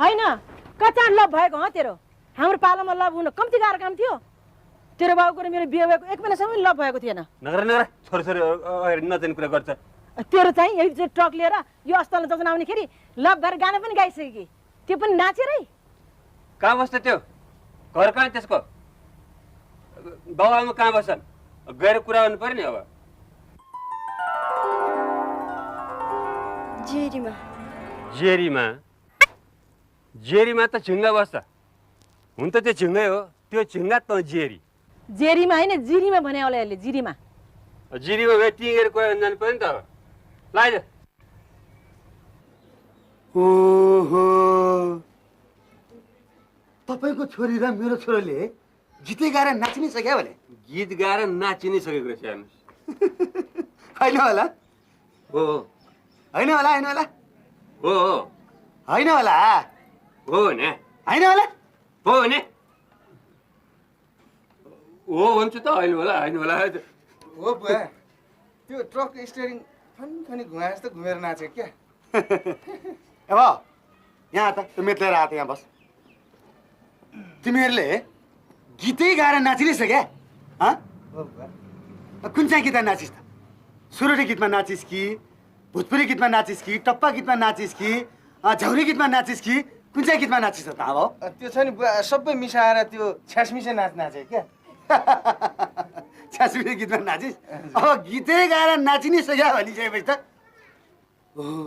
होइन कचान लभ भएको हो तेरो हाम्रो पालामा लभ हुन कम्ती गाह्रो काम थियो तेरो बाबुको र मेरो बिहे भएको 1 महिनासम्म लभ भएको थिएन नगर नगर छोरी नजाने कुरा गर्छ तेरो चाहिँ यही ट्रक लिएर यो अस्पतालमा जग्न आउनेखेरि लभ गरेर गाना पनि गाइसक्यो कि त्यो पनि नाचेरै कहाँ बस्छ त्यो घर कहाँ त्यसको बाबुआमा कहाँ बस्छन् गएर कुरा गर्नु पर्यो नि अब जेरीमा जेरीमा जेरीमा त झिङ्गा बस्छ हुन त त्यो झिङ्गै हो त्यो झिङ्गा त जेरी जेरीमा होइन जिरीमा भने होला यसले जिरीमा जिरीमा गएर टिँगेर कुरा गर्नु जानु पर्यो नि त अब लाइज ओहो तपाईको छोरी र मेरो छोराले गीतै गाएर नाचिनै सक्यो भने गीत गाएर नाचि नै सकेको रहेछ हेर्नुहोस् होइन होला हो होइन होला होइन होला हो होइन होला हो भने होइन होला हो भने हो भन्छु त होइन होला होइन होला हो बुवा त्यो ट्रक स्टियरिङ फनी घुमाए जस्तो घुमेर नाच्यो क्या अब यहाँ त त्यो मेट्लेर आएको यहाँ बस तिमीहरूले गीतै गाएर नाचि नै सक्या कुन चाहिँ गीतमा नाचिस् त सुरुटी गीतमा नाचिस् कि भोजपुरी गीतमा नाचिस् कि टप्पा गीतमा नाचिस् कि झौरी गीतमा नाचिस् कि कुन चाहिँ गीतमा नाचिस् त अब त्यो छ नि बुवा सबै मिसाएर त्यो छ्यासमिसे नाच्यो क्या छ्यासमिसे गीतमा नाचिस् अब गीतै गाएर नाचि नै सक्या भनिसकेपछि त ओहो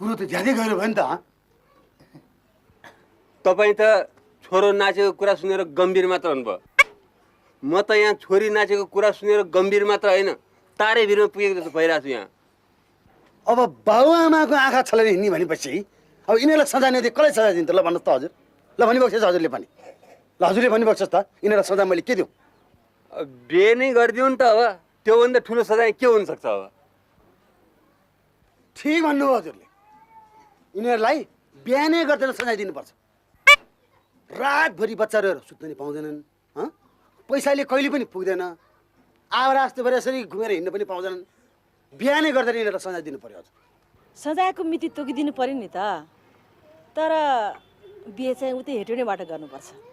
कुरो त ज्यादै गयो भयो नि त तपाईँ त छोरो नाचेको कुरा सुनेर गम्भीर मात्र हुनुभयो म त यहाँ छोरी नाचेको कुरा सुनेर गम्भीर मात्र होइन तारै भिरमा पुगेको जस्तो भइरहेको छु यहाँ अब बाबुआमाको आँखा छलेर हिँड्ने भनेपछि अब यिनीहरूलाई सजाय नदिए कसलाई सजाय दिन्छ ल भन्नुहोस् त हजुर ल भनिबक्सेछ हजुरले पनि ल हजुरले भनिबक्छस् त यिनीहरूलाई सजाय मैले के दिउँ बिहे नै गरिदिउँ नि त अब त्योभन्दा ठुलो सजाय के हुनसक्छ अब ठिक भन्नुभयो हजुरले यिनीहरूलाई बिहानै गर्दैन सजाय दिनुपर्छ रातभरि बच्चाहरू सुत्न नि पाउँदैनन् पैसाले कहिले पनि पुग्दैन आएर जस्तो भएर यसरी घुमेर हिँड्न पनि पाउँदैनन् बिहानै गर्दैन यिनीहरूलाई सजाय दिनु पर्यो हजुर सजायको मिति तोकिदिनु पर्यो नि त तर बिहे चाहिँ उतै हेटौँडेबाट गर्नुपर्छ